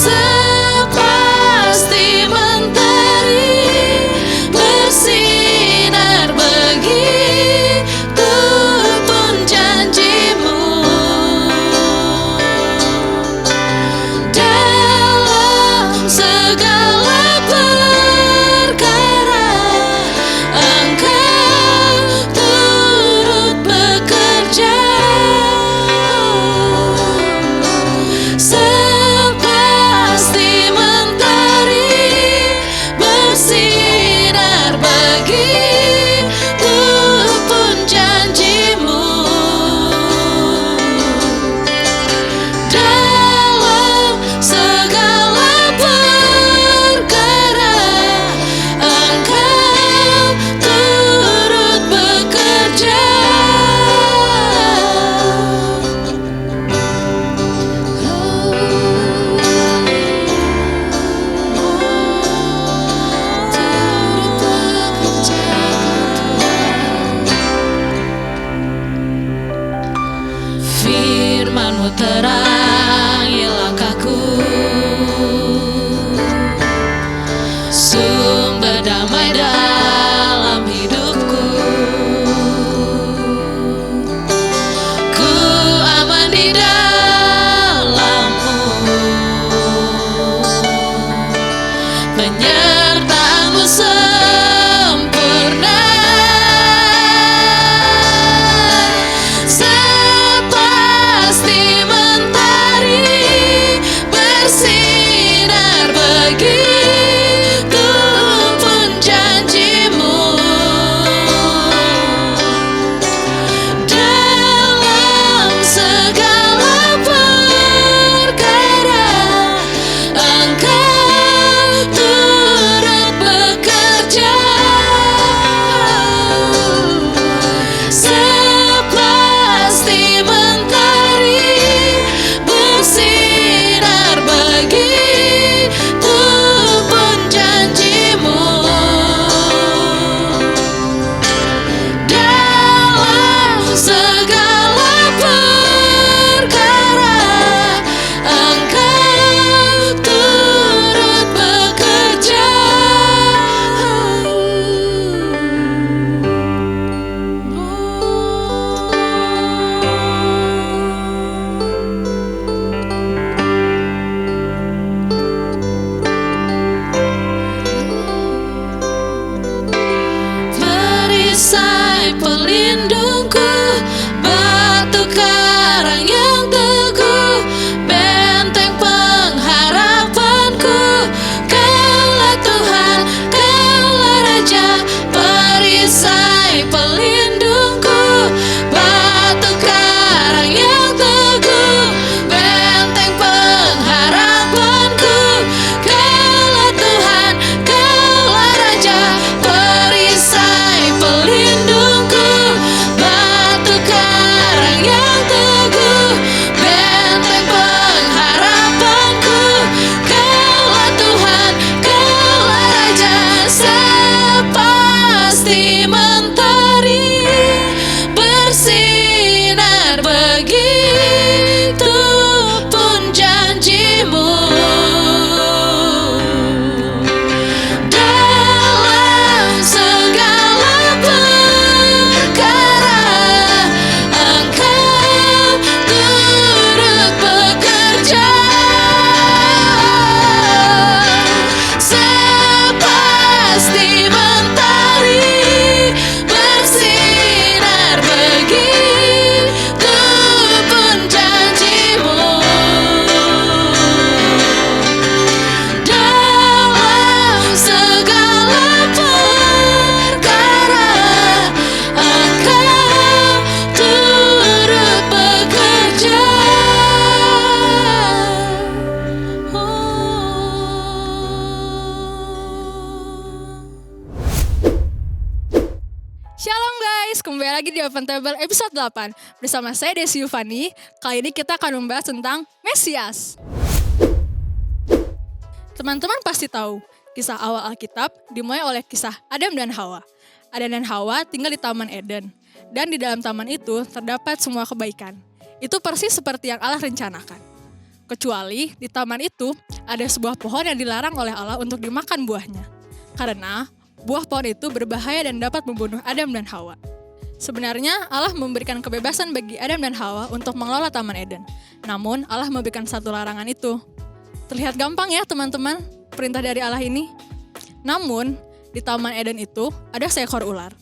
Sepasti mentari bersinar begitu pun janjimu. Dalam segala perkara Engkau turut bekerja. Sepasti mentari bersinar begitu pun janjimu. Dalam segala perkara Engkau turut bekerja. Firman-Mu terangi langkahku, sumber damai dalam hidupku. Ku aman di dalam-Mu, penyertaan-Mu sempurna. Sepasti mentari bersinar begitu pun janjimu. Dalam segala perkara Engkau turut bekerja. Sepasti mentari bersinar begitu pun janjimu. Dalam segala perkara Engkau turut bekerja. Perisai pelindungku, batu karang yang teguh, benteng pengharapanku. Kaulah Tuhan, Kaulah Raja, perisai pelindungku, batu karang yang teguh, benteng pengharapanku. Kaulah Tuhan, Kaulah Raja, perisai pelindungku, batu karang yang teguh, benteng pengharapanku. Kaulah Tuhan, Kaulah Raja. Sepasti mentari bersinar begitu pun janjimu. Dalam segala perkara Engkau turut bekerja. Sepasti mentari bersinar begitu pun janjimu. Dalam segala perkara Engkau turut bekerja. Shalom guys, kembali lagi di Open Table episode 8 bersama saya Desi Yufani. Kali ini kita akan membahas tentang Mesias. Teman-teman pasti tahu, kisah awal Alkitab dimulai oleh kisah Adam dan Hawa. Adam dan Hawa tinggal di Taman Eden, dan di dalam taman itu terdapat semua kebaikan. Itu persis seperti yang Allah rencanakan. Kecuali di taman itu ada sebuah pohon yang dilarang oleh Allah untuk dimakan buahnya. Karena buah pohon itu berbahaya dan dapat membunuh Adam dan Hawa. Sebenarnya Allah memberikan kebebasan bagi Adam dan Hawa untuk mengelola Taman Eden. Namun Allah memberikan satu larangan itu. Terlihat gampang ya teman-teman, perintah dari Allah ini. Namun di Taman Eden itu ada seekor ular.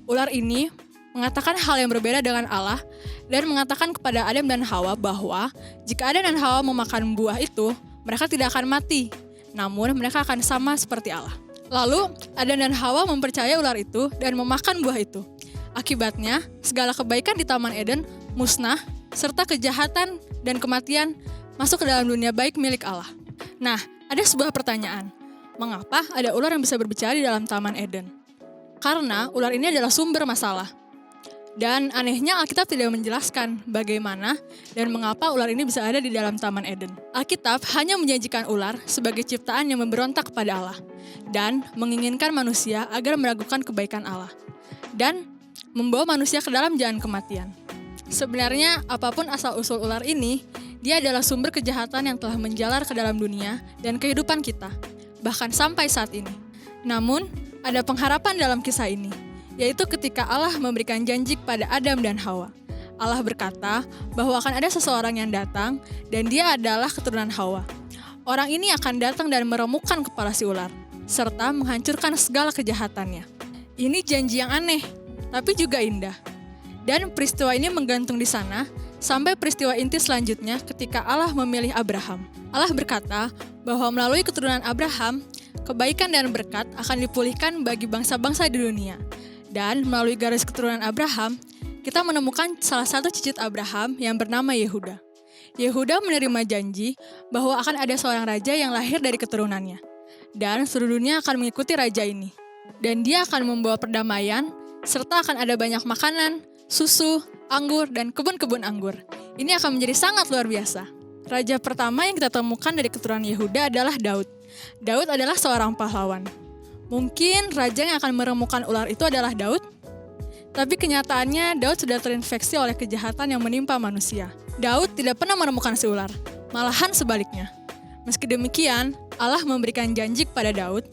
Ular ini mengatakan hal yang berbeda dengan Allah dan mengatakan kepada Adam dan Hawa bahwa jika Adam dan Hawa memakan buah itu, mereka tidak akan mati, namun mereka akan sama seperti Allah. Lalu Adam dan Hawa mempercayai ular itu dan memakan buah itu. Akibatnya, segala kebaikan di Taman Eden musnah, serta kejahatan dan kematian masuk ke dalam dunia baik milik Allah. Nah, ada sebuah pertanyaan. Mengapa ada ular yang bisa berbicara di dalam Taman Eden? Karena ular ini adalah sumber masalah. Dan anehnya Alkitab tidak menjelaskan bagaimana dan mengapa ular ini bisa ada di dalam Taman Eden. Alkitab hanya menjanjikan ular sebagai ciptaan yang memberontak kepada Allah dan menginginkan manusia agar meragukan kebaikan Allah dan membawa manusia ke dalam jalan kematian. Sebenarnya apapun asal-usul ular ini, dia adalah sumber kejahatan yang telah menjalar ke dalam dunia dan kehidupan kita, bahkan sampai saat ini. Namun, ada pengharapan dalam kisah ini, yaitu ketika Allah memberikan janji kepada Adam dan Hawa. Allah berkata bahwa akan ada seseorang yang datang dan dia adalah keturunan Hawa. Orang ini akan datang dan meremukkan kepala si ular, serta menghancurkan segala kejahatannya. Ini janji yang aneh, tapi juga indah. Dan peristiwa ini menggantung di sana sampai peristiwa inti selanjutnya ketika Allah memilih Abraham. Allah berkata bahwa melalui keturunan Abraham, kebaikan dan berkat akan dipulihkan bagi bangsa-bangsa di dunia. Dan melalui garis keturunan Abraham, kita menemukan salah satu cicit Abraham yang bernama Yehuda. Yehuda menerima janji bahwa akan ada seorang raja yang lahir dari keturunannya. Dan seluruh dunia akan mengikuti raja ini. Dan dia akan membawa perdamaian, serta akan ada banyak makanan, susu, anggur, dan kebun-kebun anggur. Ini akan menjadi sangat luar biasa. Raja pertama yang kita temukan dari keturunan Yehuda adalah Daud. Daud adalah seorang pahlawan. Mungkin raja yang akan meremukkan ular itu adalah Daud, tapi kenyataannya Daud sudah terinfeksi oleh kejahatan yang menimpa manusia. Daud tidak pernah meremukkan si ular, malahan sebaliknya. Meski demikian, Allah memberikan janji kepada Daud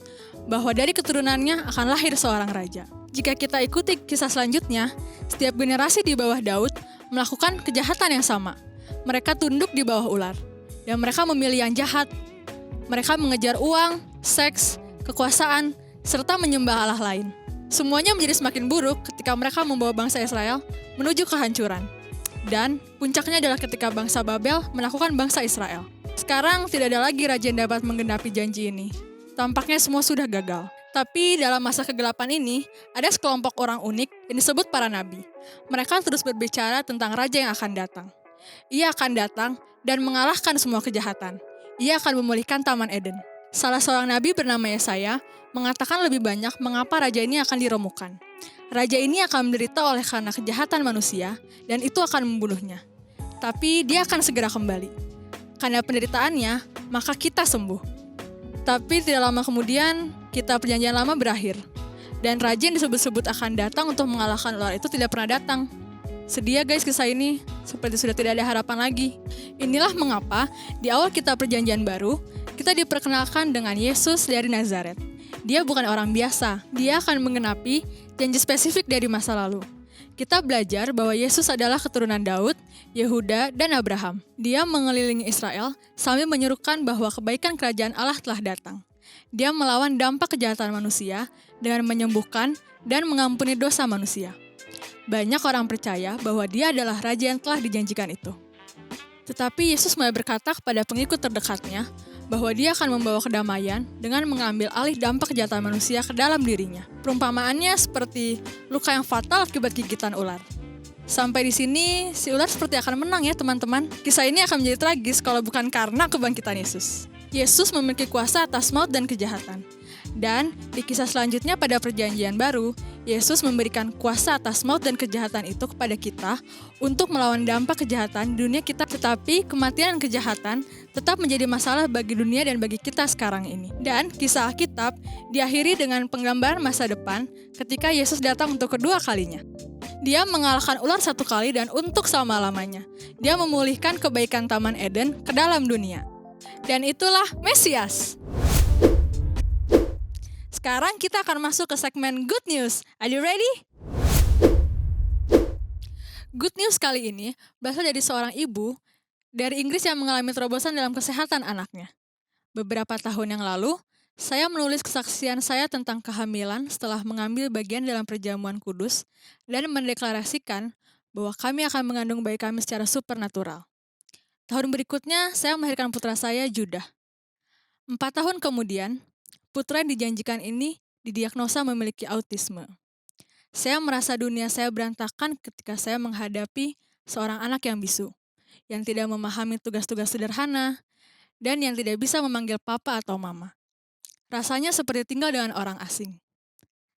bahwa dari keturunannya akan lahir seorang raja. Jika kita ikuti kisah selanjutnya, setiap generasi di bawah Daud melakukan kejahatan yang sama. Mereka tunduk di bawah ular, dan mereka memilih yang jahat. Mereka mengejar uang, seks, kekuasaan, serta menyembah Allah lain. Semuanya menjadi semakin buruk ketika mereka membawa bangsa Israel menuju kehancuran. Dan puncaknya adalah ketika bangsa Babel melakukan bangsa Israel. Sekarang tidak ada lagi raja yang dapat menggenapi janji ini. Tampaknya semua sudah gagal. Tapi dalam masa kegelapan ini, ada sekelompok orang unik yang disebut para nabi. Mereka terus berbicara tentang raja yang akan datang. Ia akan datang dan mengalahkan semua kejahatan. Ia akan memulihkan Taman Eden. Salah seorang nabi bernama Yesaya mengatakan lebih banyak mengapa raja ini akan diremukkan. Raja ini akan menderita oleh karena kejahatan manusia dan itu akan membunuhnya. Tapi dia akan segera kembali. Karena penderitaannya, maka kita sembuh. Tapi tidak lama kemudian, kitab perjanjian lama berakhir. Dan raja yang disebut-sebut akan datang untuk mengalahkan ular itu tidak pernah datang. Sedih ya guys kisah ini, seperti sudah tidak ada harapan lagi. Inilah mengapa di awal kitab perjanjian baru, kita diperkenalkan dengan Yesus dari Nazaret. Dia bukan orang biasa, dia akan menggenapi janji spesifik dari masa lalu. Kita belajar bahwa Yesus adalah keturunan Daud, Yehuda, dan Abraham. Dia mengelilingi Israel sambil menyerukan bahwa kebaikan kerajaan Allah telah datang. Dia melawan dampak kejahatan manusia dengan menyembuhkan dan mengampuni dosa manusia. Banyak orang percaya bahwa dia adalah raja yang telah dijanjikan itu. Tetapi Yesus mulai berkata kepada pengikut terdekatnya bahwa dia akan membawa kedamaian dengan mengambil alih dampak kejahatan manusia ke dalam dirinya. Perumpamaannya seperti luka yang fatal akibat gigitan ular. Sampai di sini, si ular seperti akan menang ya teman-teman. Kisah ini akan menjadi tragis kalau bukan karena kebangkitan Yesus. Yesus memiliki kuasa atas maut dan kejahatan. Dan di kisah selanjutnya pada perjanjian baru, Yesus memberikan kuasa atas maut dan kejahatan itu kepada kita untuk melawan dampak kejahatan di dunia kita. Tetapi kematian dan kejahatan tetap menjadi masalah bagi dunia dan bagi kita sekarang ini. Dan kisah Alkitab diakhiri dengan penggambaran masa depan ketika Yesus datang untuk kedua kalinya. Dia mengalahkan ular satu kali dan untuk selama-lamanya. Dia memulihkan kebaikan Taman Eden ke dalam dunia. Dan itulah Mesias. Sekarang kita akan masuk ke segmen Good News. Are you ready? Good News kali ini berasal dari seorang ibu dari Inggris yang mengalami terobosan dalam kesehatan anaknya. Beberapa tahun yang lalu, saya menulis kesaksian saya tentang kehamilan setelah mengambil bagian dalam perjamuan kudus dan mendeklarasikan bahwa kami akan mengandung bayi kami secara supernatural. Tahun berikutnya, saya melahirkan putra saya, Judah. 4 tahun kemudian, putra yang dijanjikan ini didiagnosa memiliki autisme. Saya merasa dunia saya berantakan ketika saya menghadapi seorang anak yang bisu, yang tidak memahami tugas-tugas sederhana, dan yang tidak bisa memanggil papa atau mama. Rasanya seperti tinggal dengan orang asing.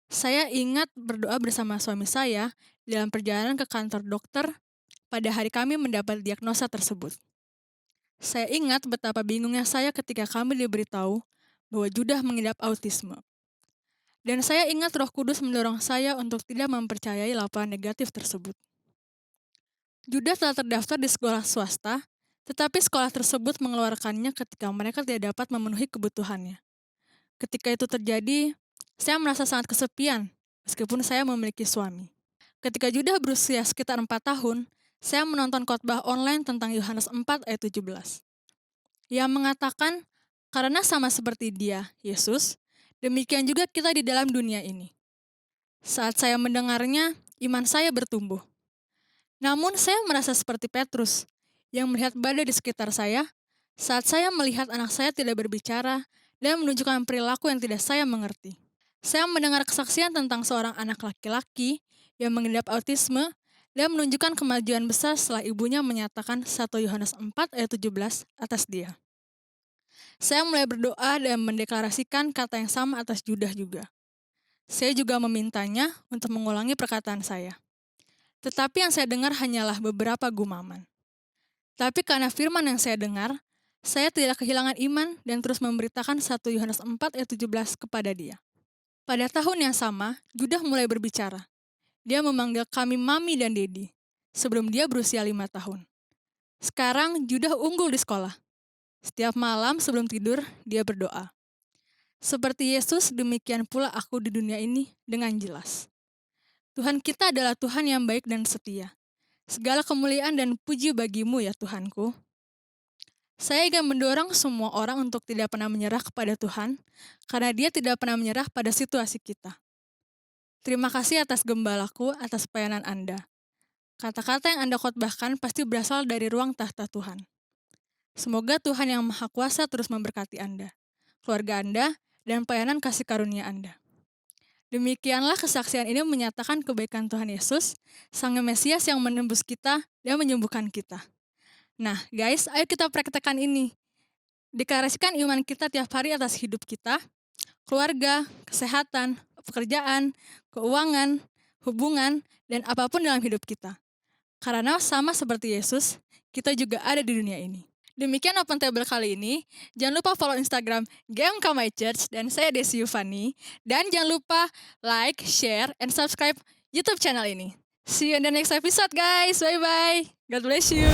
Saya ingat berdoa bersama suami saya dalam perjalanan ke kantor dokter pada hari kami mendapat diagnosa tersebut. Saya ingat betapa bingungnya saya ketika kami diberitahu bahwa Judah mengidap autisme. Dan saya ingat Roh Kudus mendorong saya untuk tidak mempercayai laporan negatif tersebut. Judah telah terdaftar di sekolah swasta, tetapi sekolah tersebut mengeluarkannya ketika mereka tidak dapat memenuhi kebutuhannya. Ketika itu terjadi, saya merasa sangat kesepian, meskipun saya memiliki suami. Ketika Judah berusia sekitar 4 tahun, saya menonton khotbah online tentang Yohanes 4 ayat 17. Yang mengatakan, karena sama seperti dia, Yesus, demikian juga kita di dalam dunia ini. Saat saya mendengarnya, iman saya bertumbuh. Namun saya merasa seperti Petrus, yang melihat badai di sekitar saya, saat saya melihat anak saya tidak berbicara dan menunjukkan perilaku yang tidak saya mengerti. Saya mendengar kesaksian tentang seorang anak laki-laki yang mengidap autisme dan menunjukkan kemajuan besar setelah ibunya menyatakan 1 Yohanes 4 ayat 17 atas dia. Saya mulai berdoa dan mendeklarasikan kata yang sama atas Judah juga. Saya juga memintanya untuk mengulangi perkataan saya. Tetapi yang saya dengar hanyalah beberapa gumaman. Tapi karena firman yang saya dengar, saya tidak kehilangan iman dan terus memberitakan 1 Yohanes 4 ayat 17 kepada dia. Pada tahun yang sama, Judah mulai berbicara. Dia memanggil kami Mami dan Dedi, sebelum dia berusia 5 tahun. Sekarang, Judah unggul di sekolah. Setiap malam sebelum tidur, dia berdoa. Seperti Yesus, demikian pula aku di dunia ini dengan jelas. Tuhan kita adalah Tuhan yang baik dan setia. Segala kemuliaan dan puji bagimu ya Tuhanku. Saya ingin mendorong semua orang untuk tidak pernah menyerah kepada Tuhan, karena Dia tidak pernah menyerah pada situasi kita. Terima kasih atas gembalaku, atas pelayanan Anda. Kata-kata yang Anda khotbahkan pasti berasal dari ruang tahta Tuhan. Semoga Tuhan yang Maha Kuasa terus memberkati Anda, keluarga Anda, dan pelayanan kasih karunia Anda. Demikianlah kesaksian ini menyatakan kebaikan Tuhan Yesus, Sang Mesias yang menembus kita dan menyembuhkan kita. Nah, guys, ayo kita praktekkan ini. Deklarasikan iman kita tiap hari atas hidup kita, keluarga, kesehatan, pekerjaan, keuangan, hubungan, dan apapun dalam hidup kita. Karena sama seperti Yesus, kita juga ada di dunia ini. Demikian Open Table kali ini. Jangan lupa follow Instagram GMK My Church dan saya Desi Yuvani. Dan jangan lupa like, share, and subscribe YouTube channel ini. See you in the next episode, guys. Bye-bye. God bless you.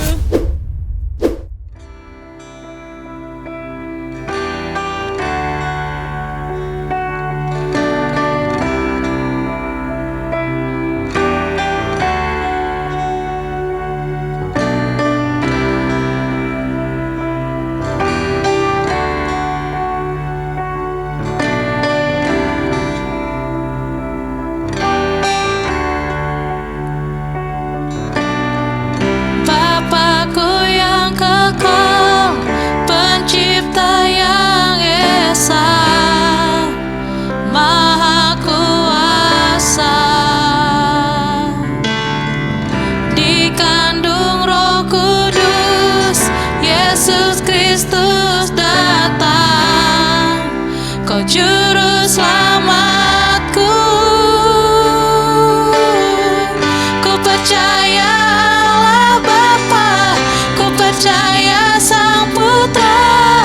Bapakku yang kekal, pencipta yang esa, maha kuasa, dikandung Roh Kudus, Yesus Kristus datang, Kau juru selamatku. Ku percaya Allah Bapa, ku percaya Sang Putra,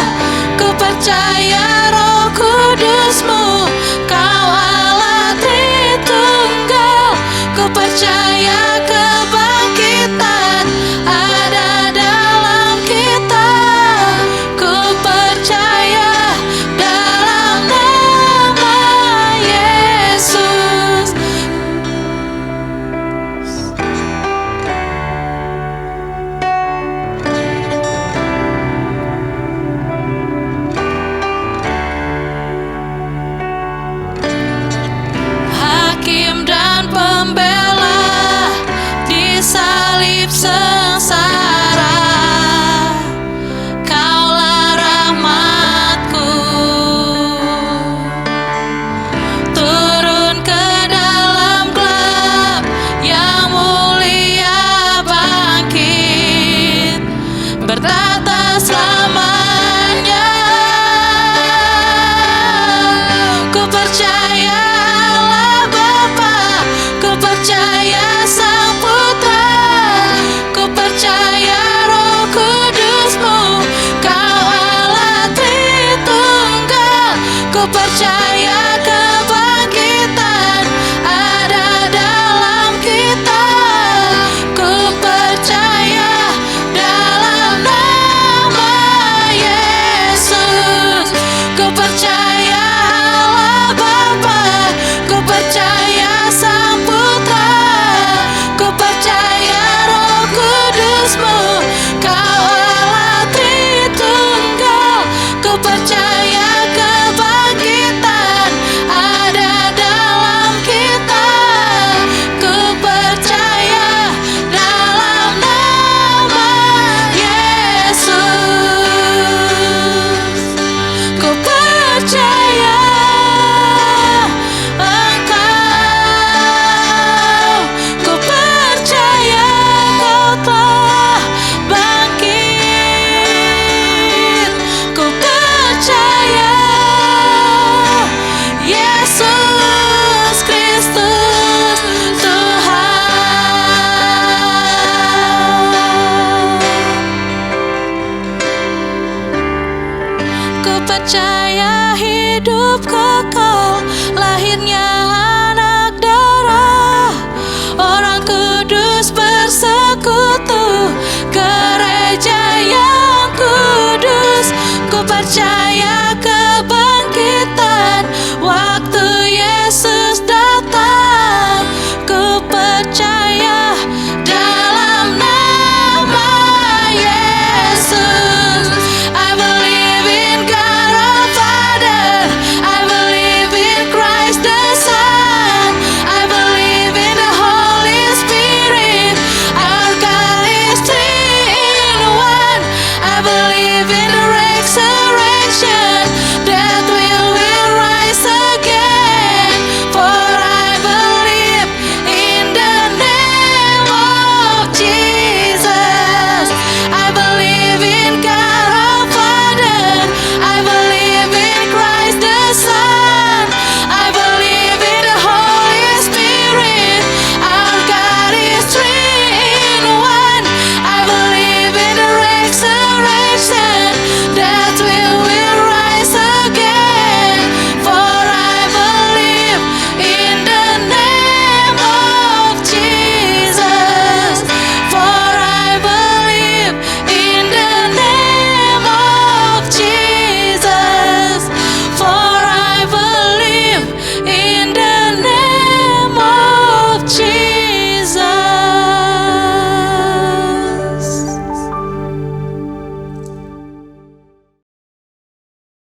ku percaya Roh Kudus-Mu, Kau Allah Tritunggal. Ku percaya kebangkitan ada dalam kita. Ku percaya ku percaya kebangkitan ada dalam kita. Ku percaya dalam nama Yesus. Ku percaya Allah Bapa, ku percaya Sang Putra, ku percaya Roh Kudus-Mu, Kau Allah Tritunggal. Ku percaya kebangkitan ada dalam kita. Ku percaya dalam nama Yesus. Ku percaya Engkau. Ku percaya Kau telah bangkit. Ku percaya Yesus Kristus Tuhan. Ku percaya hidup kekal, lahirnya anak darah, orang kudus bersekutu, gereja yang kudus. Ku percaya